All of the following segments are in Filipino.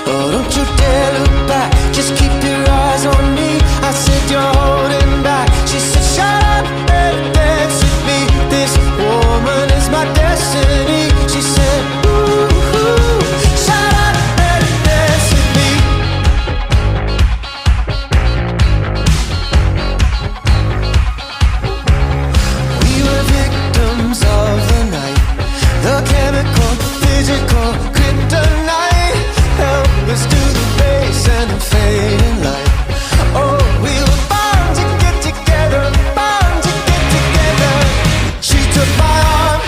Oh, don't you dare look back, just keep your eyes on me. I said you're holding back. She said shut up and dance with me. This woman is my destiny. She said ooh, shut up and dance with me. We were victims of the night, the chemical, physical, kryptonite. Help us to the base and the fading light. Oh, we were bound to get together, bound to get together. She took my arm,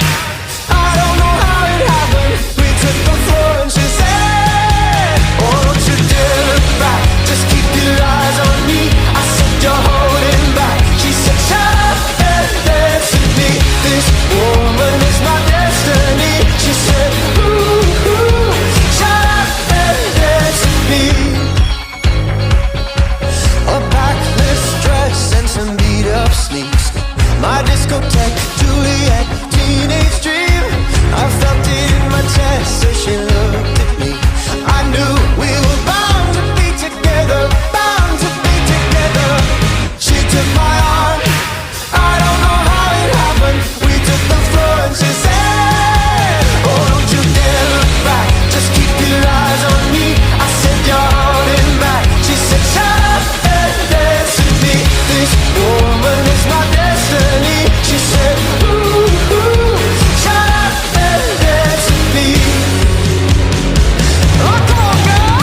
I don't know how it happened. We took the floor and she said, oh, don't you dare look back, just keep your eyes on me. I said you're holding back. She said shut up and dance with me. This woman is my destiny. She said ooh, shut up and dance with me. A backless dress and some beat up sneaks, my discotheque, Juliet, teenage dream. I felt it in my chest as she looked at me. I knew we were bound to be together, bound to be together. She took my arm, I don't know how it happened. We took the floor and she said, oh, don't you dare look back, just keep your eyes on me. I said you're holding back. She said shut up and dance with me. This woman is my destiny. She said ooh, shut up and dance with me. Oh, come on, girl.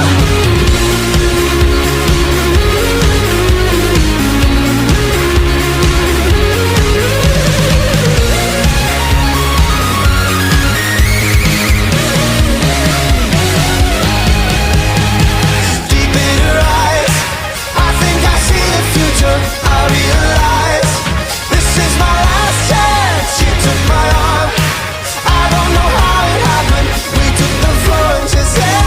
Deep in her eyes, I think I see the future. I realize this is my last chance. She took my arm, I don't know how it happened. We took the floor and she said,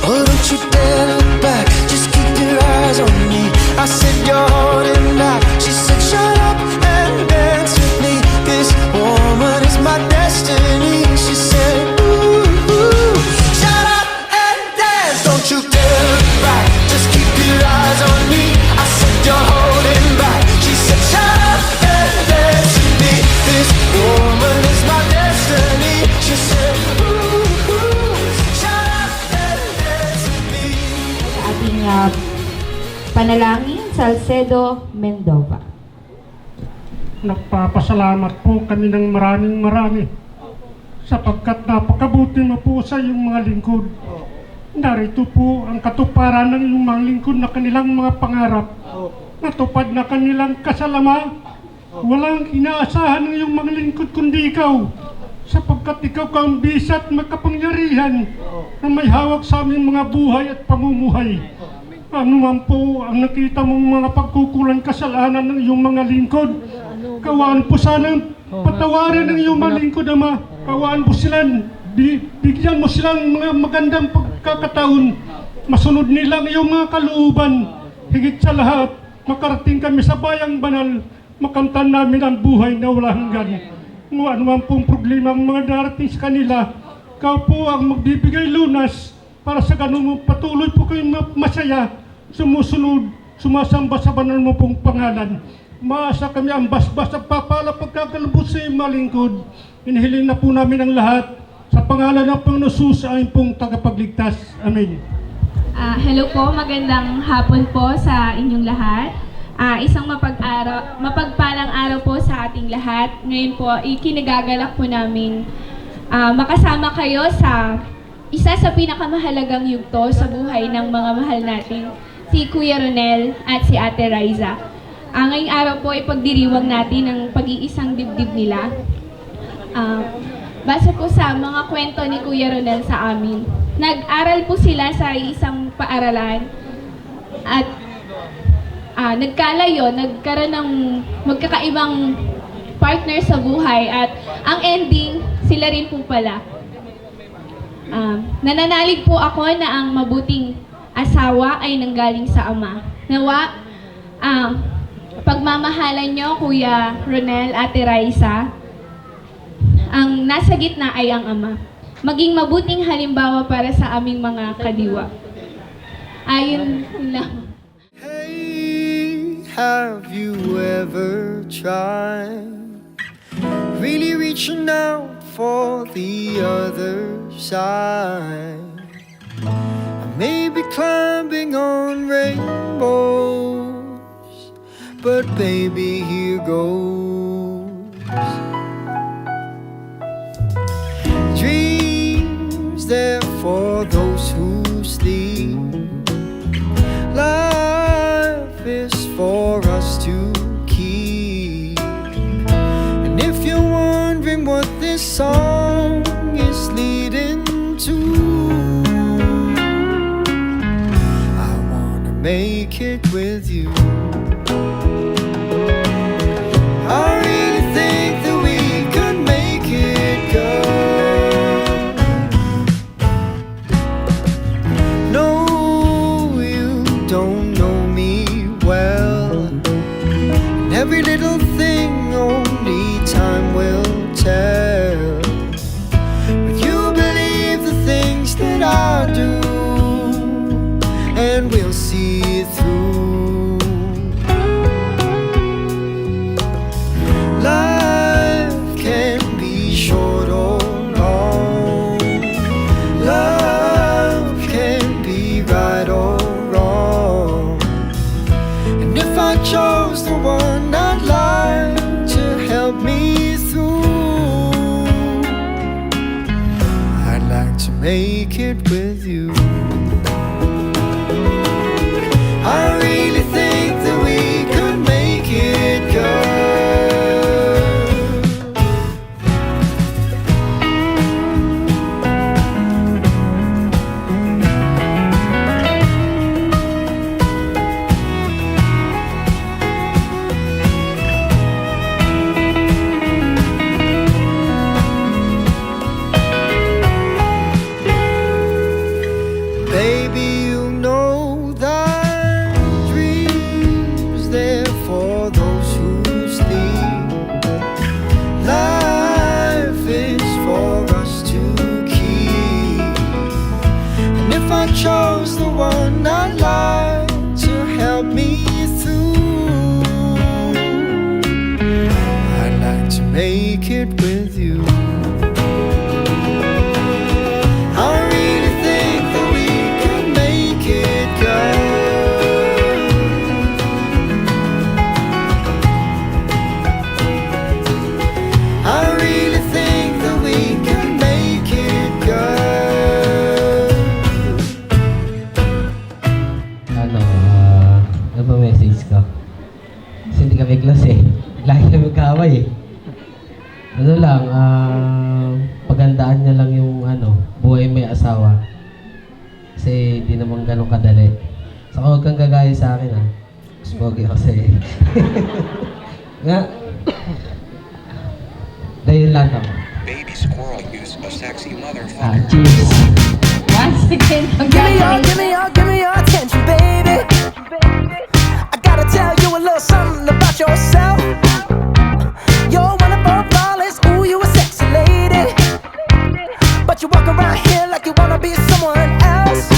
oh, don't you dare look back, just keep your eyes on me. I said you're holding back. She said shut up and dance with me. This woman is my destiny. She said ooh, shut up and dance. Don't you dare look back, just keep your eyes on me. I said you're holding back. She said shut up and dance with me. This woman is my destiny. She said ooh, shut up and dance with me. Ating panalangin, Salcedo Mendova. Nagpapasalamat po kami ng maraming sapagkat napakabuti mo po sa iyong mga lingkod. Narito po ang katuparan ng iyong mga lingkod na kanilang mga pangarap. Natupad na kanilang kasalama. Walang inaasahan ng iyong mga lingkod kundi ikaw, sapagkat ikaw kang bisa at makapangyarihan na may hawak sa aming mga buhay at pamumuhay. Ano man po ang nakita mong mga pagkukulang kasalanan ng iyong mga lingkod, kawaan po sanang patawarin ng iyong mga lingkod, Ama. Kawaan po silang, bigyan mo silang mga magandang pagkakataon, masunod nilang iyong mga kalooban. Higit sa lahat, makarating kami sa bayang banal, makamtan namin ang buhay na walang hanggan. Kung ano man pong problema ang mga darating sa kanila, ikaw po ang magbibigay lunas para sa ganun patuloy po kayong masaya, sumusunod, sumasamba sa banal mo pong pangalan. Maasa kami ang basbas at papala pagkakalubot sa iyong malingkod. Inihiling na po namin ang lahat sa pangalan ng Panginoon Jesus, aming pong tagapagligtas. Amen. Hello po, magandang hapon po sa inyong lahat. Isang mapagpalang araw po sa ating lahat. Ngayon po, ikinagagalak po namin makasama kayo sa isa sa pinakamahalagang yugto sa buhay ng mga mahal nating si Kuya Ronel at si Ate Riza. Ngayong araw po, ipagdiriwang natin ang pag-iisang dibdib nila. Base po sa mga kwento ni Kuya Ronel sa amin, nag-aral po sila sa isang paaralan at nagkalayo, nagkaroon ng magkakaibang partner sa buhay at ang ending, sila rin po pala. Nananalig po ako na ang mabuting asawa ay nanggaling sa Ama. Nawa, pagmamahalan nyo, Kuya Ronel, Ate Raisa. Ang nasa gitna ay ang Ama. Maging mabuting halimbawa para sa aming mga kadiwa. Ayun lang. Hey, have you ever tried really reaching out for the other side? Maybe climbing on rainbows, but baby, here goes. Dreams there for those who sleep. Life is for us to keep. And if you're wondering what this song is leading to, I wanna make it with you. I really think that we could make it, girl. No, you don't know me well. And every little thing only time will tell. But you believe the things that I do, and we'll see it through. Life can be short or long. Love can be right or wrong. And if I chose the one I'd like to help me through, I'd like to make it with you. I really think that we could make it, girl. Baby, you know that dreams there for those who sleep. Life is for us to keep. And if I chose the one I'd like to help me through, I'd like to make it with you. I really think that we could make it, girl. I really think that we could make it, girl. Ano ba message ko? Kasi hindi kami close eh. Lagi kami magkaaway eh. Ano lang, pagandaan niya lang yung buhay may asawa. Kasi di naman ganun kadali. Saka huwag kang gagaya sa akin Mas pogi kasi. Nga. Dahil lang ako. Baby squirrel used a sexy motherfucker. Cheers! Once again, congratulations. Give me your attention, baby. I gotta tell you a little something about yourself. You're wonderful, flawless, ooh, you a sexy lady. But you walk around here like you wanna be someone else.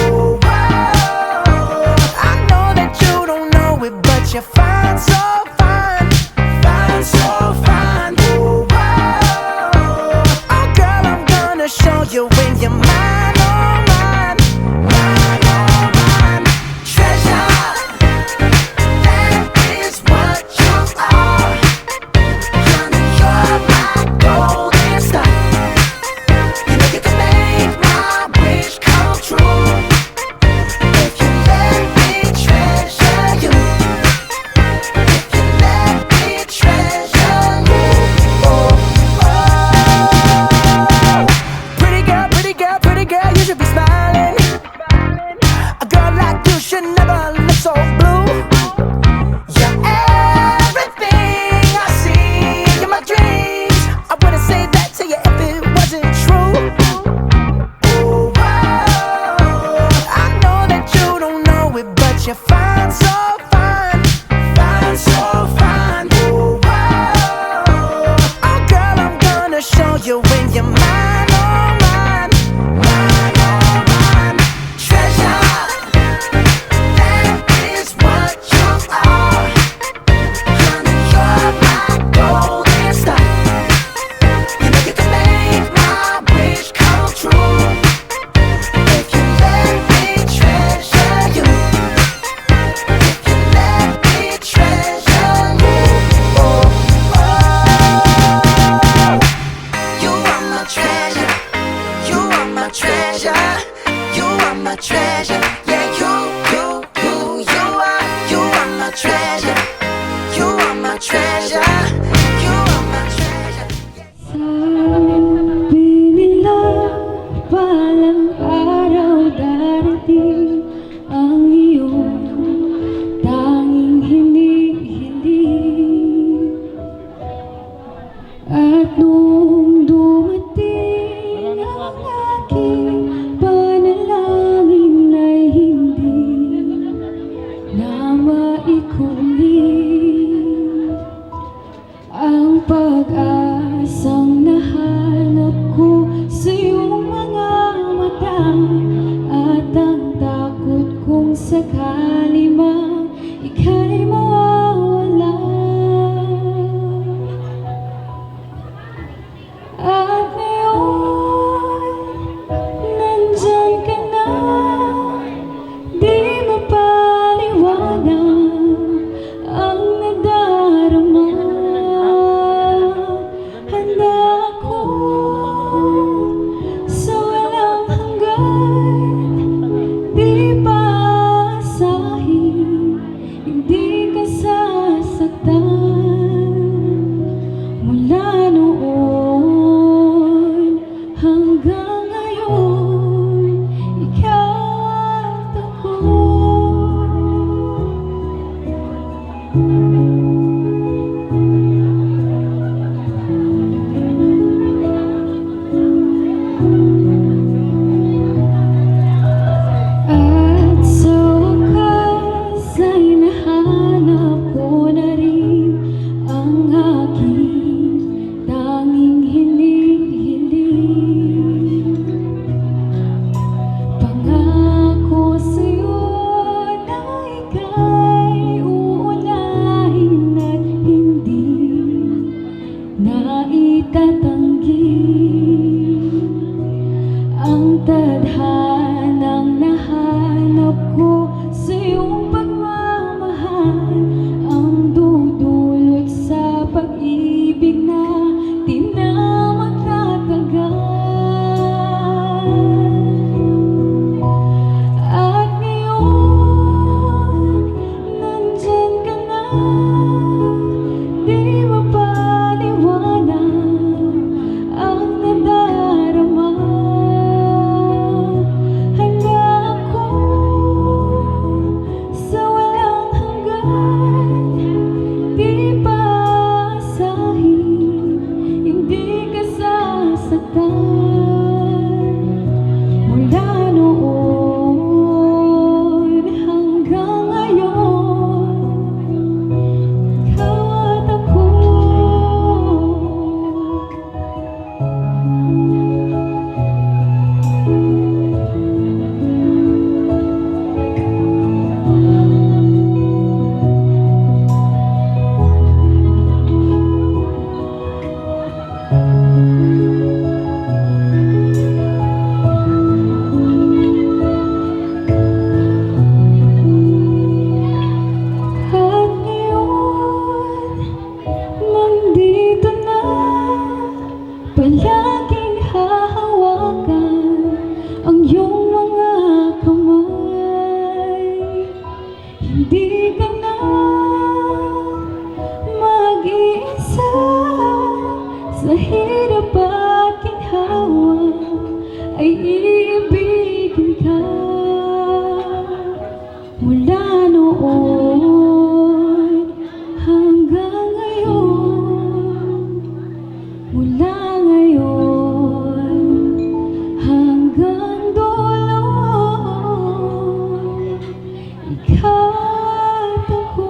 Ooh, wow. I know that you don't know it, but you're fine, so fine. Fine, so fine. Ooh, wow. Oh, girl, I'm gonna show you when you're mine, oh, mine. Mine, oh, mine. Treasure, that is what you are. Honey, you're my golden star. You know you can make my wish come true. If you let me treasure you. If treasure. You are my treasure. You are my treasure. Sabi nila balang araw darating ang iyong tanging hinihiling. At nung dumating ang aking panalangin ay hindi na maikuling ang pag-asang nahanap ko sa iyong mga mata at ang takot kong sakali mang ika'y mawawala. At ngayon, nandyan ka na, di mapaliwanag ang nadarama. Handa ako sa walang hanggan, di paasahin, hindi ka sasaktan. Mula noon hanggang ngayon, ikaw at ako. At sa wakas ay nahanap ko na rin ang aking tanging hinihiling. Pangako sa'yo na ika'y uunahin at hindi na itatanggi ang tadhanang nahanap ko sa iyong pagmamahal, ang dudulot sa pag-ibig na di na magtatagal. At ngayon, nandyan ka na, di mapaliwanag ang nadarama. Handa ako sa walang hanggan, di paasahin, hindi ka sasaktan. Mula noon hanggang ngayon, ikaw at ako. At ngayon, nandito na, palaging hahawakan ang iyong mga kamay. Hindi ka na mag-iisa sa hirap at ginhawa, ay iibigin ka. Mula noon hanggang ngayon, mula ngayon hanggang dulo, ikaw at ako.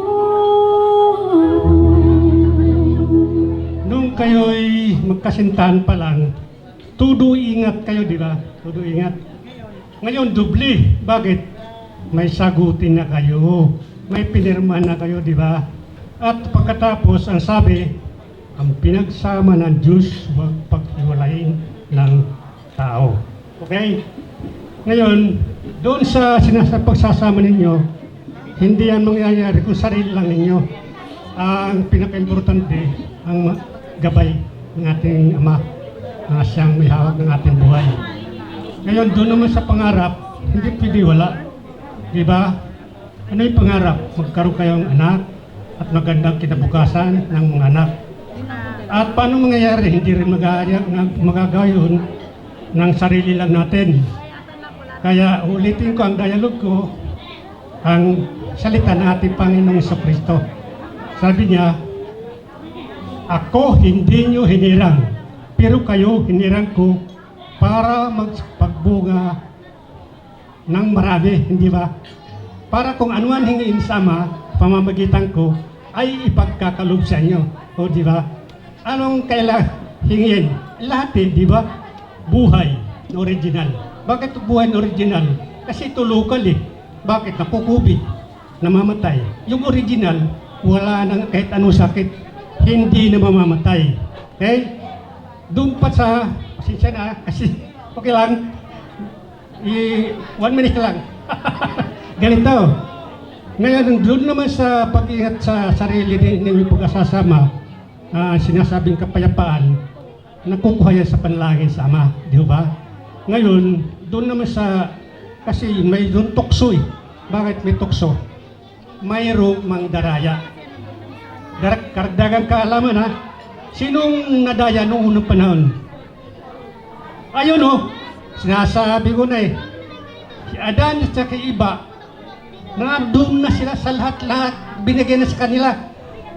Nung kayo'y magkasintahan pa lang, todo ingat kayo, di ba? Todo ingat. Ngayon, dubli. Bakit? May sagutin na kayo. May pinirma na kayo, di ba? At pagkatapos, ang sabi, ang pinagsama ng Diyos, huwag paghiwalayin ng tao. Okay? Ngayon, doon sa pagsasama ninyo, hindi yan mangyayari kung sarili lang ninyo. Ang pinaka-importante, ang gabay ng ating Ama na siyang may hawak ng ating buhay. Ngayon, doon naman sa pangarap, hindi pwede wala. Diba? Ano yung pangarap? Magkaroon kayong anak at magandang kinabukasan ng mga anak. At paano mangyayari? Hindi rin magagawa yun ng sarili lang natin. Kaya ulitin ko ang dialogue ko, ang salita ng ating Panginoong Jesucristo. Sabi niya, ako hindi nyo hinirang, pero kayo hinirang ko para magpagbunga ng marami, hindi ba? Para kung anuman hingiin sama, pamamagitan ko, ay ipagkakalob sa inyo. O di ba? Anong kailangan hingin? Lahat di ba? Buhay na original. Bakit buhay na original? Kasi ito local Bakit? Nakukubit, namamatay. Yung original, wala nang kahit anong sakit, hindi na mamamatay. Okay? Doon pa sa, pasensya na, kasi okay lang, 1 minute lang. Ganito. Ngayon, doon naman sa pag-ingat sa sarili ng pag-asasama, sinasabing kapayapaan, nakukuha yan sa panalangin sa Ama, di ba? Ngayon, doon naman sa, kasi may doon tukso Bakit may tukso? Mayroong mangdaraya. Karagdagang kaalaman Sinong nadaya noong unang panahon? Ayun sinasabi ko na si Adan at saka iba, doon na sila sa lahat-lahat, binigay na sa kanila.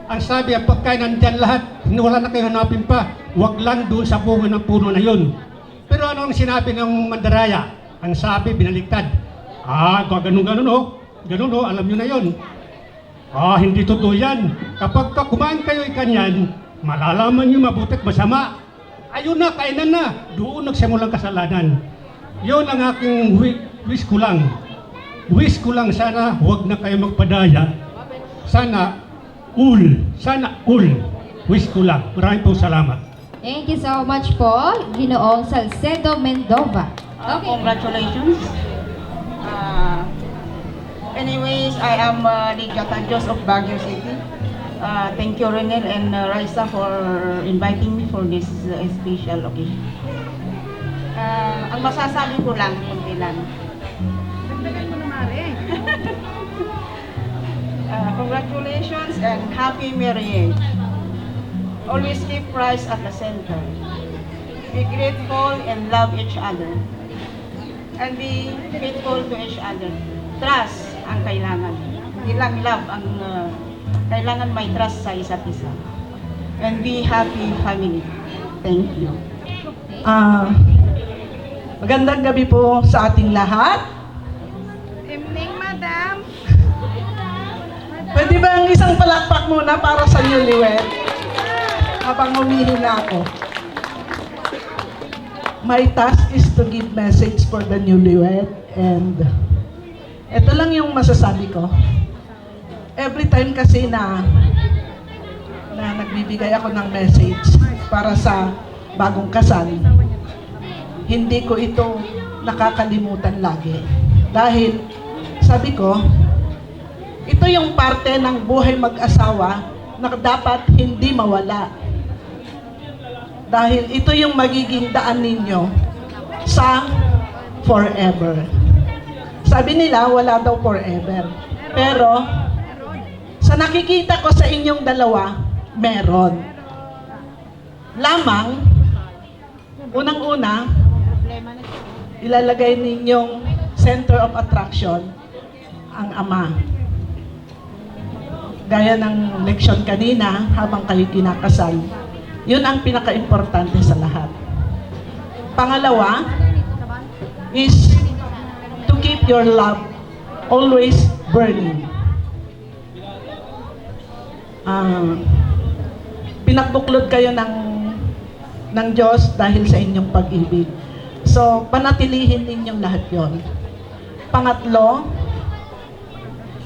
Ang sabi, ang pagkain nandyan lahat, wala na kayo hanapin pa, wag lang doon sa bunga ng puno na yun. Pero ano ang sinabi ng mandaraya? Ang sabi, binaliktad. Ganun-ganun ganun alam nyo na yun. Hindi totoo yan. Kapag kumain kayo ikanyan, malalaman nyo mabuti at masama. Ayun na, kainan na. Doon nagsimulang kasalanan. Yun ang aking wish ko lang. Wish ko lang, sana huwag na kayo magpadaya. Sana all. Wish ko lang. Maraming pong salamat. Thank you so much po, Ginoong Salcedo Mendova. Congratulations. Anyways, I am Lydia Tajos of Baguio City. Thank you, Renel and Raisa, for inviting me for this special occasion. Ang masasabi ko lang, kunti lang. Dagdagan mo na, Mare. Congratulations and happy marriage. Always keep Christ at the center. Be grateful and love each other. And be faithful to each other. Trust ang kailangan. Hindi lang love ang kailangan, may trust sa isa't isa. And be happy family. Thank you. Magandang gabi po sa ating lahat. Evening, madam. Pwede ba ang isang palakpak muna para sa newlywed? Habang humihina ako. My task is to give message for the newlywed, and ito lang yung masasabi ko. Every time kasi na nagbibigay ako ng message para sa bagong kasal, hindi ko ito nakakalimutan lagi. Dahil sabi ko, ito yung parte ng buhay mag-asawa na dapat hindi mawala. Dahil ito yung magiging daan ninyo sa forever. Sabi nila, wala daw forever. Pero, sa nakikita ko sa inyong dalawa, meron. Lamang, unang-una, ilalagay ninyong center of attraction ang Ama. Gaya ng leksyon kanina, habang kayo kinakasal, yun ang pinaka-importante sa lahat. Pangalawa is to keep your love always burning. Pinagbuklod kayo ng Diyos dahil sa inyong pag-ibig. So, panatilihin ninyong lahat yon. Pangatlo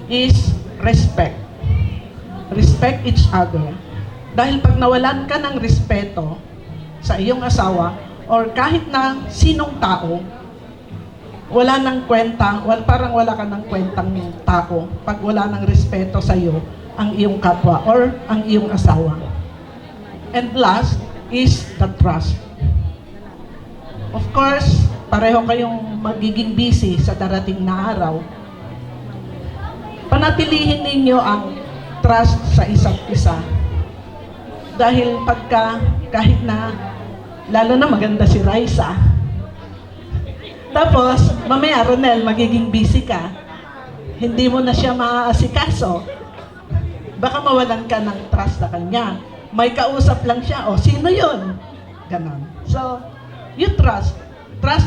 is respect. Respect each other. Dahil pag nawalan ka ng respeto sa iyong asawa or kahit na sinong tao, wala nang kwenta, parang wala ka ng kwentang tao pag wala ng respeto sa iyo ang iyong kapwa or ang iyong asawa. And last is the trust. Of course, pareho kayong magiging busy sa darating na araw. panatilihin ninyo ang trust sa isa't isa. Dahil kahit na, lalo na maganda si Raisa, tapos mamaya Ronel, magiging busy ka, hindi mo na siya maaasikaso, baka mawalan ka ng trust sa kanya. May kausap lang siya, o sino yun? Ganon. So, you trust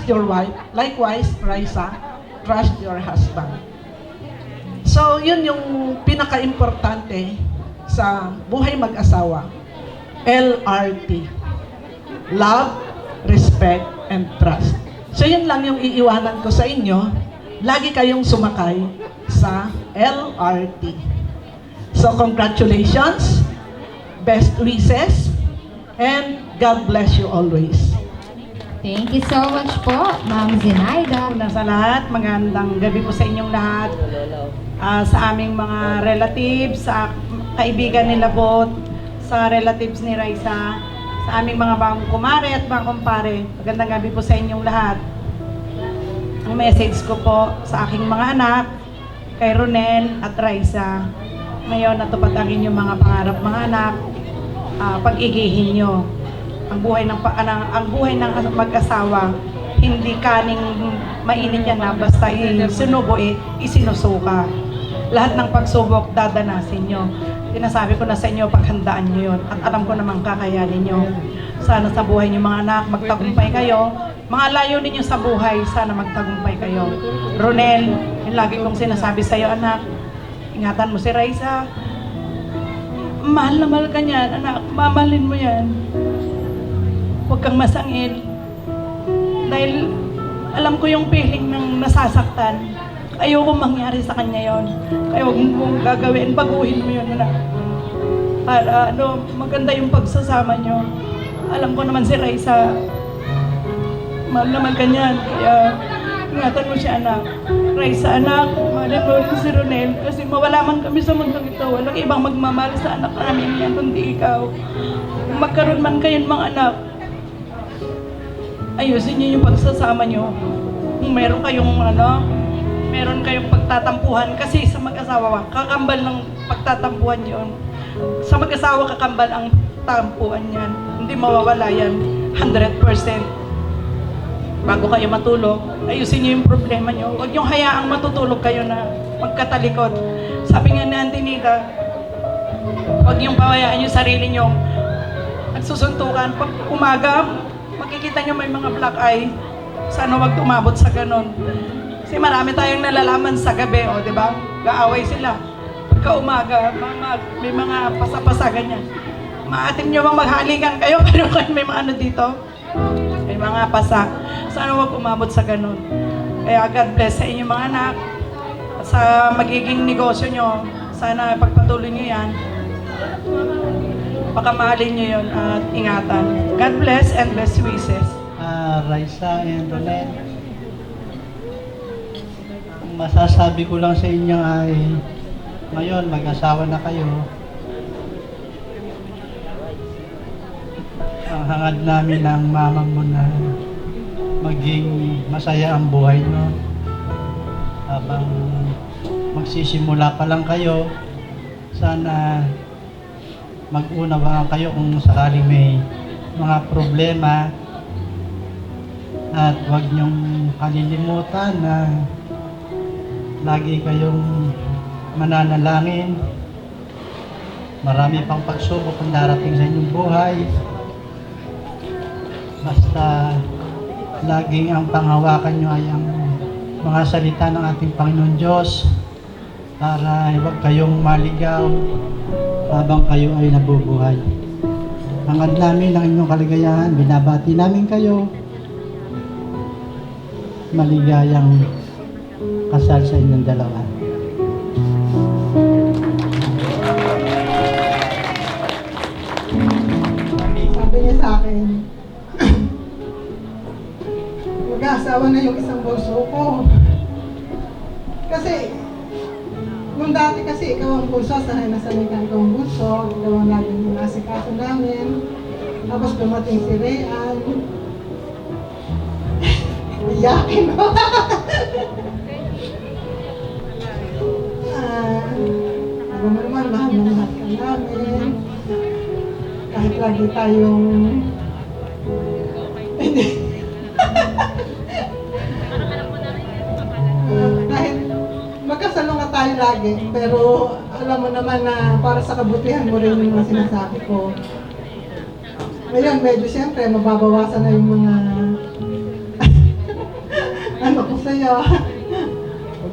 your wife. Likewise, Raisa, trust your husband. So, yun yung pinaka-importante sa buhay mag-asawa. LRT. Love, respect, and trust. So, yun lang yung iiwanan ko sa inyo. Lagi kayong sumakay sa LRT. So, congratulations, best wishes, and God bless you always. Thank you so much po, Ma'am Zenaida. Una sa lahat, magandang gabi po sa inyong lahat. Sa aming mga relatives, sa kaibigan ni Labot, sa relatives ni Raisa, sa aming mga bagong kumare at mga kumpare, magandang gabi po sa inyong lahat. Ang message ko po sa aking mga anak, kay Ronel at Raisa, ngayon natupad ang inyong mga pangarap mga anak, pag-igihin nyo. Ang buhay ng mag-asawa, hindi kaning mainit yan na basta isinubo, isinusuka. Lahat ng pagsubok dadanasin nyo. Tinasabi ko na sa inyo, paghandaan nyo yun. At alam ko namang kakayanin nyo. Sana sa buhay nyo mga anak, magtagumpay kayo. Mga layo ninyo sa buhay, sana magtagumpay kayo. Ronel, yung lagi kong sinasabi sa iyo, anak, ingatan mo si Raisa. Mahal na mahal ka niyan, anak. Mamahalin mo yan. Huwag kang masangil. Dahil alam ko yung feeling ng nasasaktan. Ayoko mangyari sa kanya yon. Kaya huwag mong gagawin, baguhin mo yun, anak. Para maganda yung pagsasama nyo. Alam ko naman si Raisa, mahal naman ka niyan. Kaya ingatan mo siya, anak. Raisa, anak, mahalin mo rin si Ronel. Kasi mawala man kami sa mundang ito. Walang ibang magmamahal sa anak namin yan, kundi ikaw. Kung magkaroon man kayong mga anak, ayusin niyo yung pagsasama niyo. Kung meron kayong pagtatampuhan, kasi sa mag-asawa, kakambal ng pagtatampuhan yon. Sa mag-asawa, kakambal ang tampuhan yan. Hindi mawawala yan, 100%. Bago kayo matulog, ayusin niyo yung problema niyo. Huwag niyong hayaang matutulog kayo na magkatalikod. Sabi nga ni Auntie Nita, huwag niyong pawayaan yung sarili niyo. Nagsusuntukan. Pag umaga, makikita niyo may mga black eye. Sana huwag tumabot sa ganon. Kasi marami tayong nalalaman sa gabi, di ba? Gaaway sila. Pagka umaga, may mga pasa-pasa ganyan. Maatim nyo bang maghalikan kayo? Pero kayo may mga dito? May mga pasa. Sana huwag umabot sa ganon. Kaya God bless sa inyong mga anak. At sa magiging negosyo nyo, sana pagpatuloy nyo yan. Pakamahalin nyo yun at ingatan. God bless and best wishes. Raisa and Ronel, ang masasabi ko lang sa inyo ay ngayon mag-asawa na kayo. Ang hangad namin ng mama mo na maging masaya ang buhay mo habang magsisimula pa lang kayo. Sana mag-unawaan kayo kung sakaling may mga problema. At huwag niyong kalilimutan na lagi kayong mananalangin. Marami pang pagsubok ang darating sa inyong buhay. Basta laging ang panghawakan niyo ay ang mga salita ng ating Panginoon Diyos para huwag kayong maligaw habang kayo ay nabubuhay. Hangad namin ang inyong kaligayahan. Binabati namin kayo. Maligayang kasal sa inyong dalawa. Sabi niya sa akin, mag-aasawa na yung isang bunso ko. Kasi, nung dati kasi ikaw ang bunso, sanay na sanay ka ikaw ang bunso, ikaw ang laging nasikaso namin. Tapos dumating si Rayan. Iyakin mo. Alam mo naman, mahal na mahal ka namin. Kahit lagi tayong... Hindi. Kahit magkasalunga tayo lagi, pero alam mo naman na para sa kabutihan mo rin yung mga sinasabi ko. Ngayon, medyo siyempre, mababawasan na yung mga ano ko sa'yo.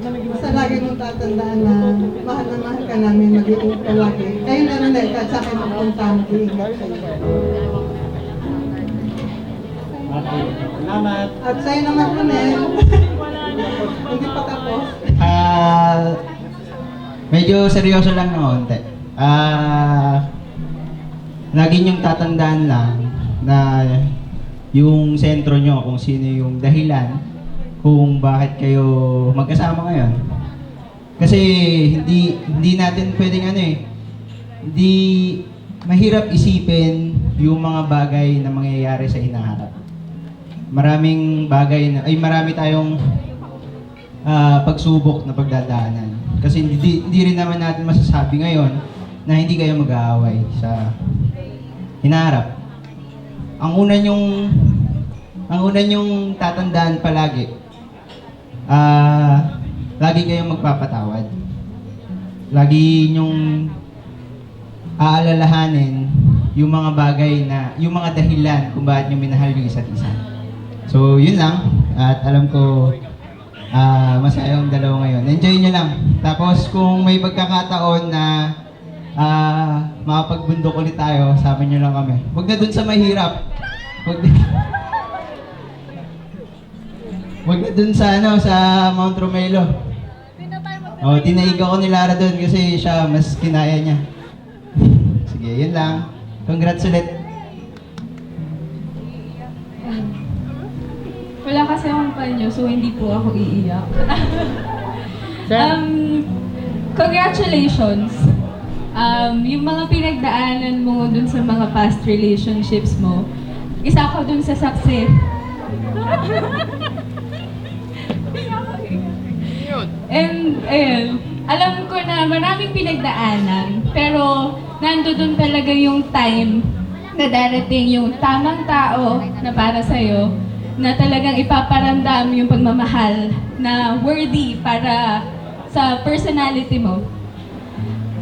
Basta lagi mong tatandaan na mahal ka namin, mag-iingat ka lagi. Kayo na rin kahit sa akin magpunta, mag-iingat kayo. Salamat. At sa'yo naman, Ronel. Hindi pa tapos. Medyo seryoso lang na konti. Lagi niyong tatandaan lang na yung sentro nyo, kung sino yung dahilan kung bakit kayo magkasama ngayon. Kasi hindi natin pwedeng hindi mahirap isipin yung mga bagay na mangyayari sa hinaharap. Maraming bagay marami tayong pagsubok na pagdadaanan. Kasi hindi rin naman natin masasabi ngayon na hindi kayo mag-aaway sa hinaharap. Ang una nyong tatandaan palagi, lagi kayong magpapatawad. Lagi nyong aalalahanin yung mga bagay yung mga dahilan kung bakit nyo minahal yung isa't isa. So, yun lang. At alam ko, masaya yung dalawa ngayon. Enjoy nyo lang. Tapos, kung may pagkakataon na makapagbundok ulit tayo, sama nyo lang kami. Huwag na dun sa mahirap. Huwag na dun sa Mount Romelo. Tinaig ako ni Lara dun kasi siya mas kinaya niya. Sige, yun lang. Congrats ulit. Wala kasi akong panyo, so hindi po ako iiyak. Congratulations! Yung mga pinagdaanan mo dun sa mga past relationships mo, isa ako dun sa saksi. And, alam ko na maraming pinagdaanan, pero nando dun talaga yung time na darating yung tamang tao na para sa'yo, na talagang ipaparamdam yung pagmamahal na worthy para sa personality mo.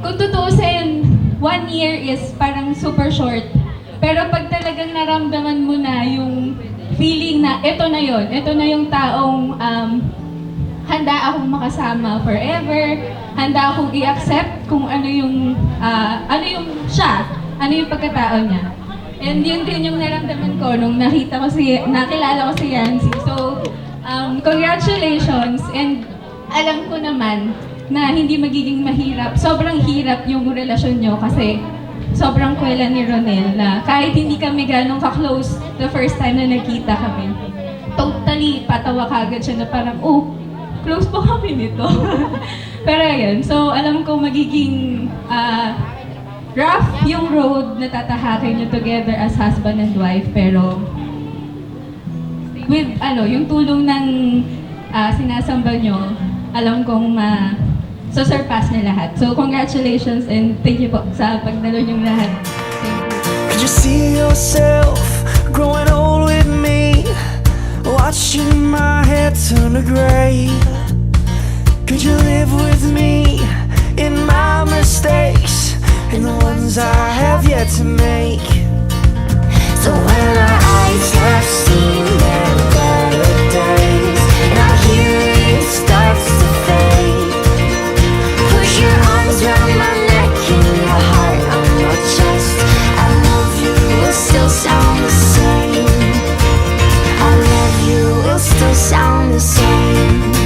Kung tutuusin, 1 year is parang super short. Pero pag talagang naramdaman mo na yung feeling na ito na yung taong handa akong makasama forever, handa akong i-accept kung ano yung siya, ano yung pagkatao niya. And yun din yung naramdaman ko nung nakilala ko si Yancy. So, congratulations, and alam ko naman na hindi magiging mahirap. Sobrang hirap yung relasyon nyo kasi sobrang kwela ni Ronel na kahit hindi kami ganong ka-close the first time na nagkita kami, totally patawa kagad siya na parang, close po kami nito. Pero yun, so alam ko magiging rough yung road na tatahakin nyo together as husband and wife, pero with yung tulong ng sinasamba nyo, alam kong surpass na lahat. So congratulations and thank you po sa pagdalo nyong lahat. Could you see yourself growing old with me, watching my hair turn to gray? Could you live with me in my mistakes and the ones I have yet to make? So when our eyes have seen their better days and our hearing starts to fade, put your arms around my neck and your heart on my chest. I love you will still sound the same. I love you will still sound the same.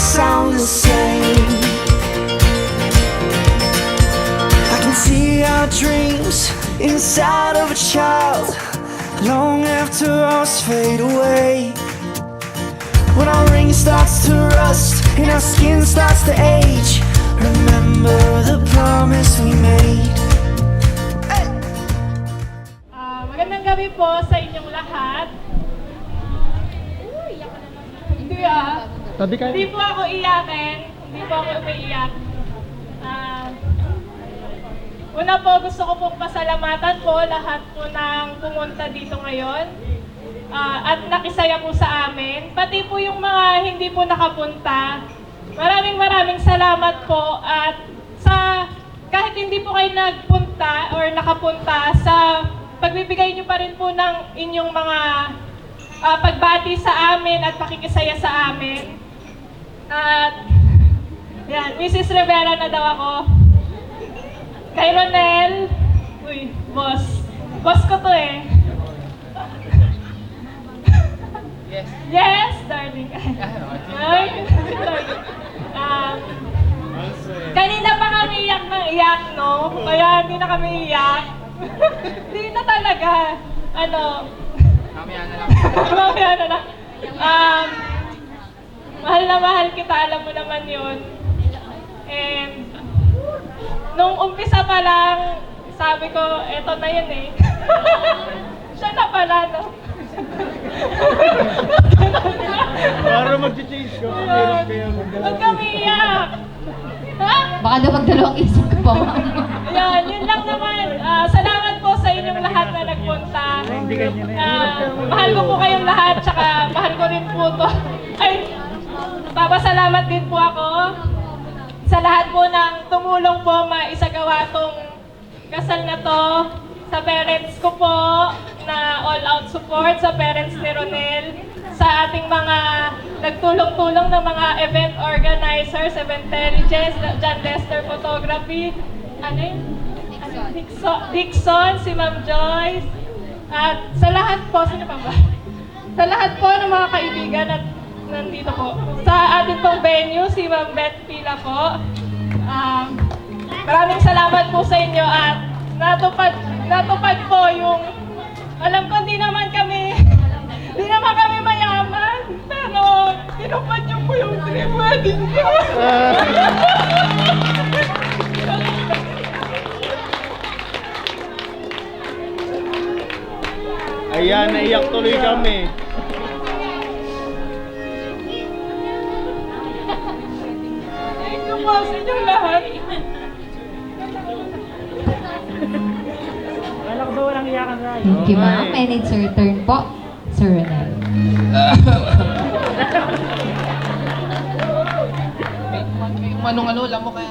Sound the same. I can see our dreams inside of a child long after ours fade away. when our ring starts to rust and our skin starts to age. Remember the promise we made. Magandang gabi po sa inyong lahat. Hindi po ako iyakin. Hindi po ako umiiyak. Una po, gusto ko pong pasalamatan po lahat po ng pumunta dito ngayon. At nakisaya po sa amin. Pati po yung mga hindi po nakapunta. Maraming salamat po. At kahit hindi po kayo nagpunta or nakapunta, sa pagbibigay nyo pa rin po ng inyong mga pagbati sa amin at pakikisaya sa amin. At yan, Mrs. Rivera na daw ako. Kay Ronel, boss. Boss ko to eh. Yes, darling. Kanina pa kami iyak ng iyak, no? Kaya hindi na kami iyak. Hindi na talaga. Mamaya na lang. Mahal na mahal kita, alam mo naman yun. And nung umpisa pa lang, sabi ko, eto na yun eh. Siya na pala, no? Para mag-change ka, mahirap kaya Huwag kami iyak. Ha? Baka daw magdalawang isip ka pa, ma'am. Yun lang naman. Salamat po sa inyong lahat na nagpunta. Mahal ko po kayong lahat, tsaka mahal ko rin po to. Ay, papasalamat din po ako sa lahat po ng tumulong po maisagawa tong kasal na to. Sa parents ko po na all-out support, sa parents ni Ronel, sa ating mga nagtulong-tulong na mga event organizers, Eventelligence, John Lester Photography, Dixon, si Ma'am Joyce, at sa lahat po, sino pa ba? Sa lahat po ng mga kaibigan at nandito po. Sa ating pong venue, si Ma'am Beth Pila po. Maraming salamat po sa inyo at natupad po yung, alam ko hindi naman kami mayaman, pero tinupad niyo po yung dream wedding ko. Ayan, naiyak tuloy kami. Thank you po sa inyong lahat. Thank you, ma'am. And it's your turn po, Sir Ronel. Manong alam mo kaya.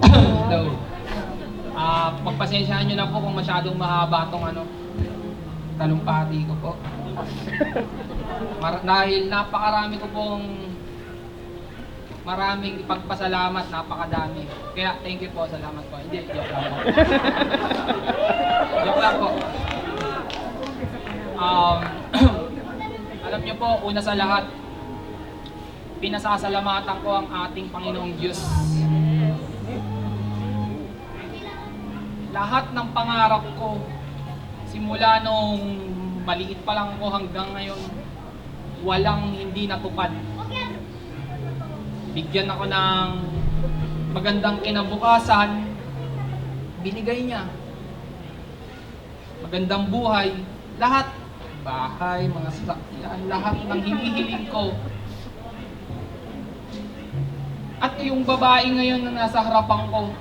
Hello. Pagpasensyahan nyo na po kung masyadong mahaba tong talumpati ko po. Dahil napakarami ko pong maraming ipagpasalamat, napakadami. Kaya thank you po, salamat po. Hindi, joke lang po. Joke lang po. Alam niyo po, una sa lahat, pinasasalamatan ko ang ating Panginoong Diyos. Lahat ng pangarap ko, simula nung maliit pa lang ako hanggang ngayon, walang hindi natupad. Bigyan ako ng magandang kinabukasan, binigay niya. Magandang buhay, lahat, bahay, mga sasakyan, lahat ng hinihiling ko. At yung babae ngayon na nasa harapan ko,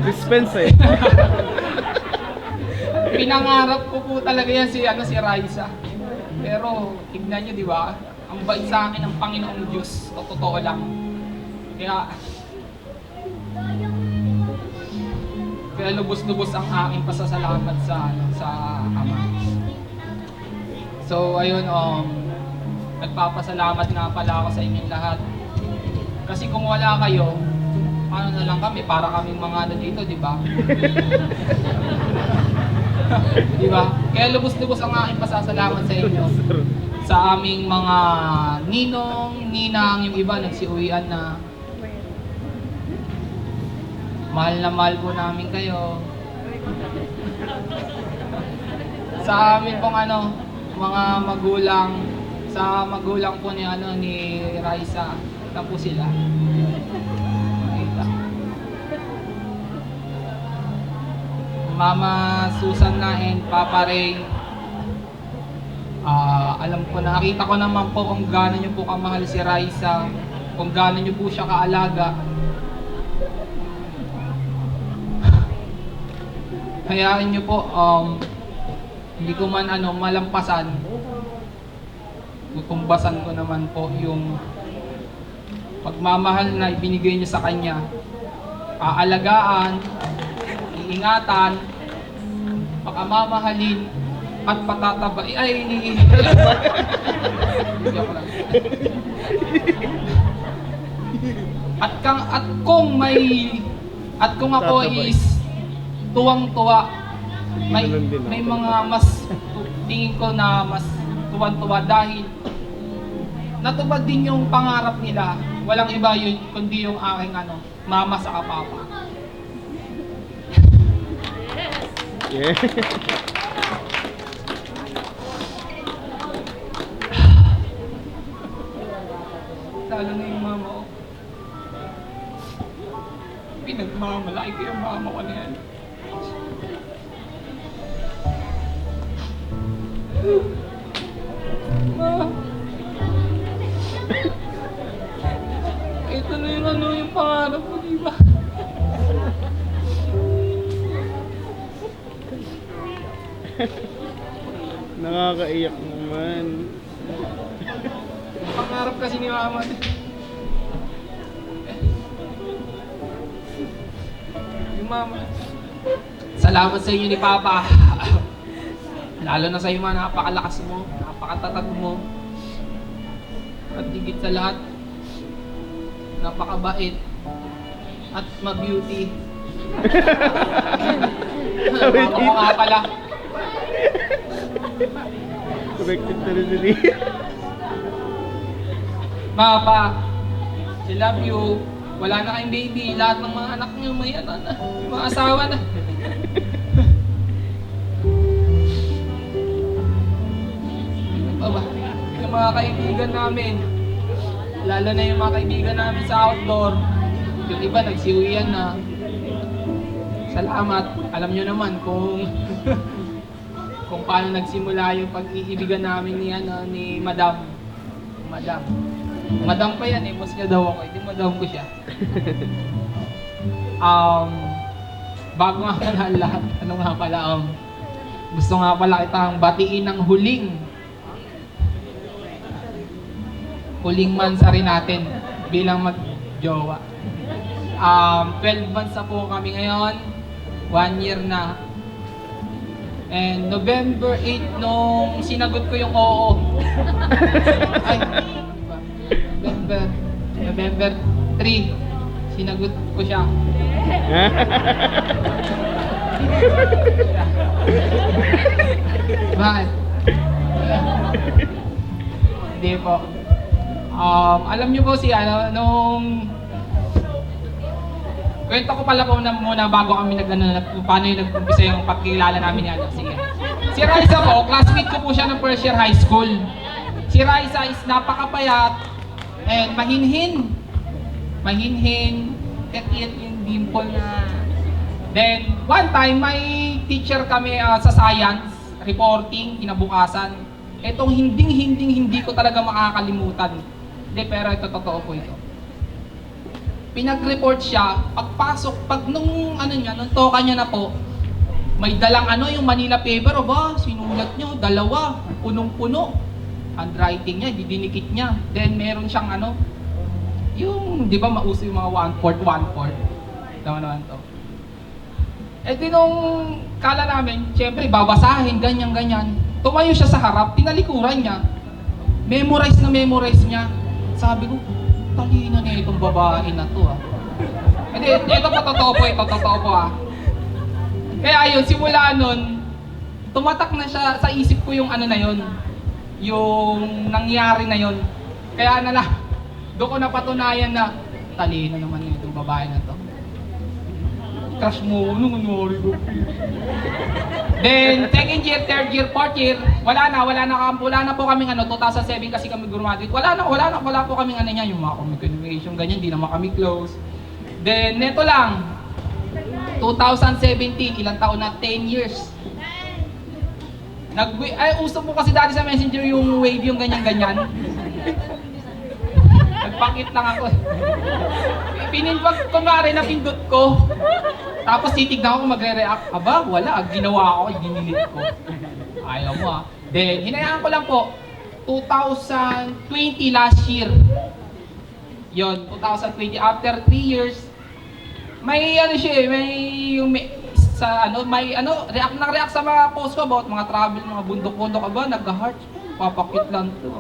Dispense eh. pinangarap ko po talaga yan si Raisa. Pero tignan niyo, di ba? Ang bait sa akin ng Panginoong Diyos, totoo lang. Kaya lubos-lubos ang aking pasasalamat sa Ama. So ayun, nagpapasalamat nga pala ako sa inyong lahat. Kasi kung wala kayo, paano na lang kami? Para kaming mga dito, di ba? Di ba? Kaya lubos-lubos ang aking pasasalamat sa inyo. Sa aming mga ninong, ninang, yung iba nagsiuwian na. Mahal na mahal po namin kayo. Sa amin pong mga magulang, sa magulang po ni Raisa, ito po sila. Makita. Mama Susan na and Papa Ray. Alam ko, nakita ko naman po kung gaano niyo po kamahal si Raisa, kung gaano niyo po siya kaalaga. Hayaan niyo po, hindi ko man malampasan, kukumbasan ko naman po yung pagmamahal na ibinigay niyo sa kanya. Aalagaan, iingatan, pakamamahalin, at patataba. Joke lang. At kung ako is tuwang-tuwa, may mga mas tingin ko na mas tuwan-tuwa dahil natupad din yung pangarap nila. Walang iba yun kundi yung aking mama sa papa. Yeah. Lalo na yung mama ko. Pinagmamalaki ko yung mama ko na yan. Ma, ito na yung pangarap ko, di ba? Nakakaiyak naman. Pangarap kasi ni mama. Yung mama. Salamat sa inyo ni Papa. Lalo na sa iyo, napakalakas mo, napakatatag mo. At higit sa lahat, napakabait at ma-beauty. Mama ko nga pala. Corrected na rin nila. Papa, I love you. Wala na kayong baby. Lahat ng mga anak niyo may na. May mga asawa na. Baba, yung mga kaibigan namin, lalo na yung mga kaibigan namin sa outdoor, yung iba nagsiuwian na. Salamat. Alam nyo naman kung kung paano nagsimula yung pag-iibigan namin ni Madam. Madam pa yan boss niya daw ako, hindi Madam ko siya. Bago nga pala lahat, gusto nga pala kitang batiin ng huling mansari natin bilang mag-jowa. 12 months na po kami ngayon, 1 year na. And November 8 nung sinagot ko yung oo. Ay, November 3, sinagot ko siya. Bakit? Hindi po. Alam niyo po nung kwento ko pala po muna bago kami paano yung nag-umpisa yung pagkilala namin ni Sige. Si Raisa po, classmate ko po siya ng first year high school. Si Raisa is napakapayat and mahinhin. Katiit yung dimple na. Then, one time, may teacher kami sa science, reporting, kinabukasan. Etong hindi ko talaga makakalimutan. Hindi, pero ito, totoo po ito. Pinag-report siya, pag nung toka niya na po, may dalang yung Manila paper, sinulat niya, 2, punong-puno. Handwriting niya, didinikit niya. Then meron siyang yung, di ba mauso yung mga 1/4. Tama naman to. Di nung kala namin, syempre babasahin, ganyan. Tumayo siya sa harap, tinalikuran niya. Memorize niya. Sabi ko, talino niya itong babae na to ito po, totoo po Kaya ayun, simula nun, tumatak na siya sa isip ko yung na yun, yung nangyari na yun. Kaya doon ko napatunayan na talino naman itong babae na to. crush mo, nung kunwari ko. Then, second year, third year, fourth year, wala na po kaming 2007 kasi kami graduate. Wala po kaming niya, yung mga communication, ganyan, di naman kami close. Then, neto lang, 2017, ilang taon na, 10 years. Uso po kasi dati sa Messenger yung wave, yung ganyan-ganyan. Nagpakit lang ako. Kunwari napindot ko. Tapos titignan ko kung magre-react. Aba, wala. Ginawa ko, dinilit ko. Ayaw mo ah. Then, hinayaan ko lang po. 2020 last year. Yon, 2020. After 3 years, may react sa mga post ko about mga travel, mga bundok-bundok. Aba, nag-heart. Papakit lang to.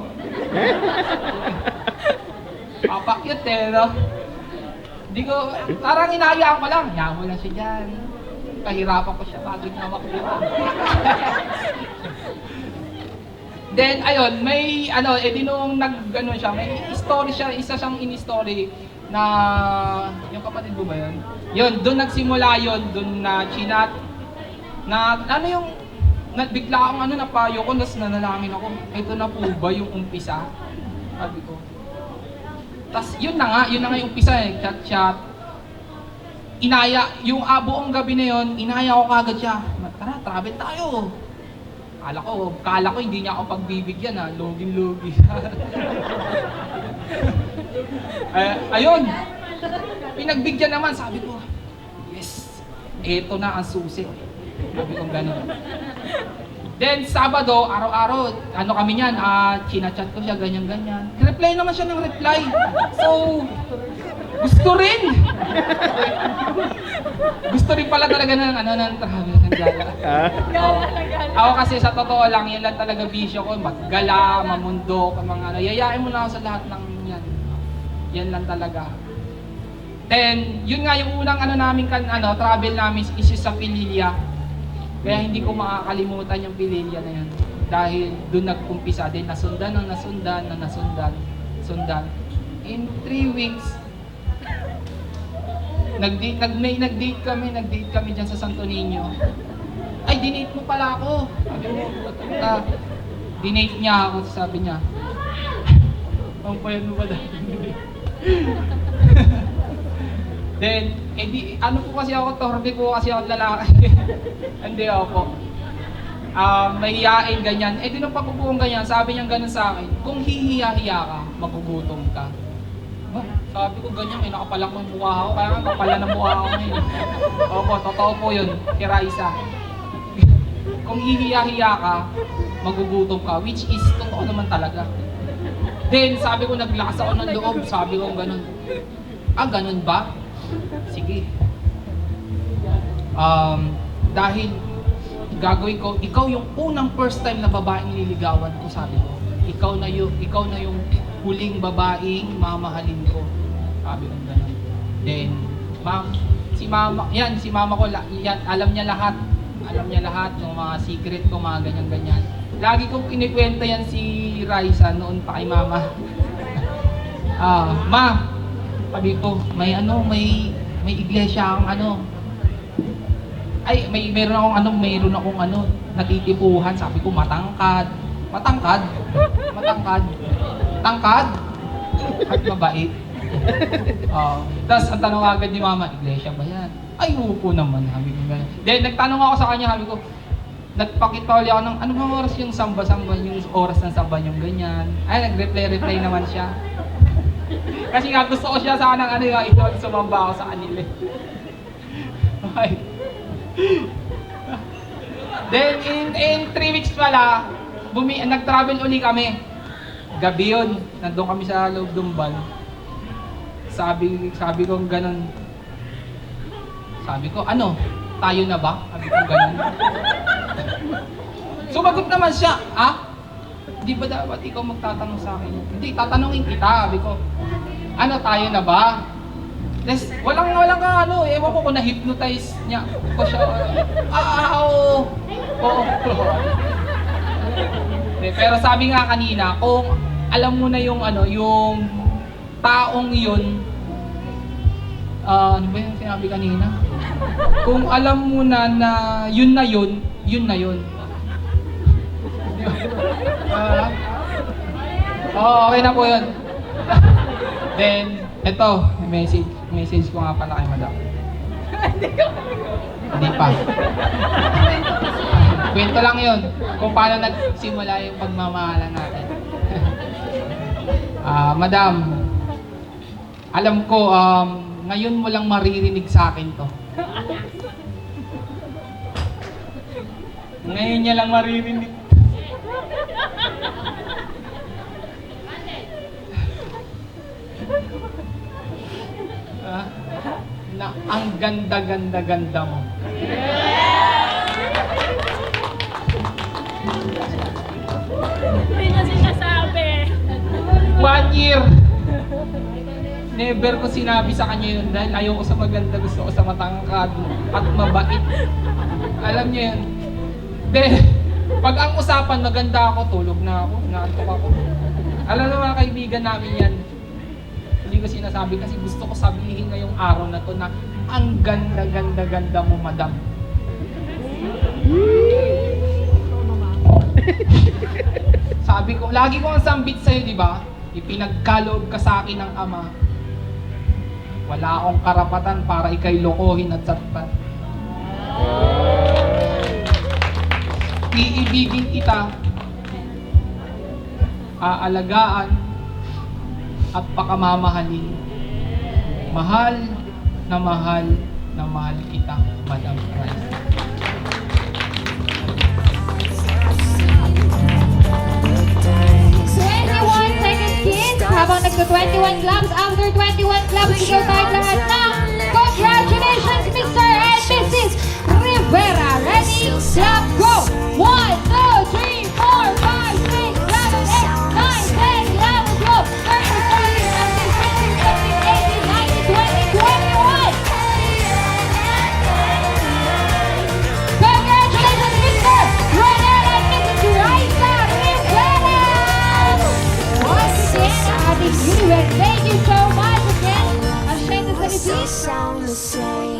Papakit no? Hindi ko, parang inayaan ko lang. Hayaan mo lang siya dyan. Kahirapan ko siya pag ginawa ko. Then, ayun, may, nung siya, may story siya, isa siyang in-story na, yung kapatid mo ba yun? Yun, doon nagsimula yun, doon na chinat, na, bigla akong napayo ko, tapos nanalangin ako, ito na po ba yung umpisa? Sabi ko. Tapos yun na nga yung umpisa chat. Yung buong gabi na yun, inaya ko kagad siya. Tara, travel tayo. Kala ko hindi niya ako pagbibigyan login-logi. Ayun. Pinagbigyan naman, sabi ko, yes, eto na ang susi. Sabi ko gano'n. Then, Sabado, araw-araw, kami niyan, chinachat ko siya, ganyan-ganyan. Reply naman siya ng reply. So, gusto rin. Gusto rin pala talaga ng travel, ng gala. Ako kasi sa totoo lang, yan lang talaga bisyo ko, maggala, mamundok, mga yayain mo na ako sa lahat ng yan. Yan lang talaga. Then, yun nga yung unang travel namin is sa Pililya. Kaya hindi ko makakalimutan yung Pililya na yan. Dahil doon nag-umpisa din, nasundan. In 3 weeks, nag-date kami dyan sa Santo Niño. Ay, dinate mo pala ako. Sabi mo, dinate niya ako, sabi niya. Ang payad mo ba dahil? Then, po kasi ako, torbe po kasi ako lalaki. Hindi ako. Mahihain, ganyan. Di nung pagpupuong ganyan, sabi niya ganun sa akin, kung hihiya-hiya ka, magugutom ka. Sabi ko ganyan, may nakapalang mong mukha ako, kaya nga kapala ng mukha ako ngayon. Opo, totoo po yun, kay Raisa. Kung hihiya-hiya ka, magugutom ka, which is totoo naman talaga. Then, sabi ko, naglakas ako ng loob, sabi ko ganun. Ganun ba? Sige. Dahil gagawin ko, ikaw yung unang first time na babaeng nililigawan ko, sabi ko. Ikaw na yung huling babaeng mamahalin ko. Sabi ko gano'n. Then, si mama ko, alam niya lahat. Alam niya lahat ng mga secret ko, mga ganyan-ganyan. Lagi kong kinikwenta yan si Raisa noon pa kay mama. Ma, sabi ko, may iglesia akong mayroon akong natitipuhan. Sabi ko, matangkad. Tangkad at mabait. Tapos ang tanong agad ni mama, iglesia ba yan? Ay, upo naman, sabi ko ganyan. Then nagtanong ako sa kanya, sabi ko, nagpakita ulit ako ng ano bang oras yung samba-samba, yung oras ng samba yung ganyan. Ay, nag-reply naman siya. Kasi nga gusto ko siya sanang sumamba ako sa kanila. Okay. Then in 3 weeks pala, nag-travel uli kami. Gabi yun, nandun kami sa loob ng van. Sabi ko ganun. Sabi ko, tayo na ba? Sabi ko ganun. Sumagot naman siya, di ba dapat ikaw magtatanong sa akin? Hindi, tatanungin kita. Sabi ko, tayo na ba? Tapos, walang ewan ko kung na-hypnotize niya ko siya. Oo. Pero sabi nga kanina, kung alam mo na yung yung taong yun, ano ba yung sinabi kanina? Kung alam mo na yun na yun, yun na yun. Okay na po yun. Then, eto, message ko nga pala kay madam. Hindi pa. Kwento lang yun, kung paano nagsimula yung pagmamahalan natin. Madam, alam ko, ngayon mo lang maririnig sa akin to. Ngayon niya lang maririnig. Na ang ganda mo. Hindi niya sinasabi. 1 year. Never ko sinabi sa kanya yun dahil ayoko sa maganda, gusto ko sa matangkad at mabait. Alam niyo yun. Pag ang usapan maganda ako, tulog na ako, naantok ako. Alam na mga kaibigan namin yan. Hindi ko sinasabi kasi gusto ko sabihin ngayong araw na to na ang ganda mo, madam. Sabi ko, lagi ko ang sambit sa'yo, di ba? Ipinagkaloob ka sa akin ng Ama. Wala akong karapatan para ikay lokohin at saktan. Iibigin kita, aalagaan, at pakamamahalin. Mahal na mahal kita, Madam Christ. Habang nagka-21 clubs, after 21 clubs, ikaw tayong lahat ng congratulations, Mr. and Mrs. Rivera. Ready? Clap, go! 1, 2, 3, 4, 5, 6, 7, 8, 9, 10, 11, 12, 13, 14, 15, 16, 17, 18, 19, 20, 21! Congratulations, Mr. Ronel and Mrs. Raisa Rivera! Once again, ating viewers, thank you so much again. Ang Shane sa Philippines.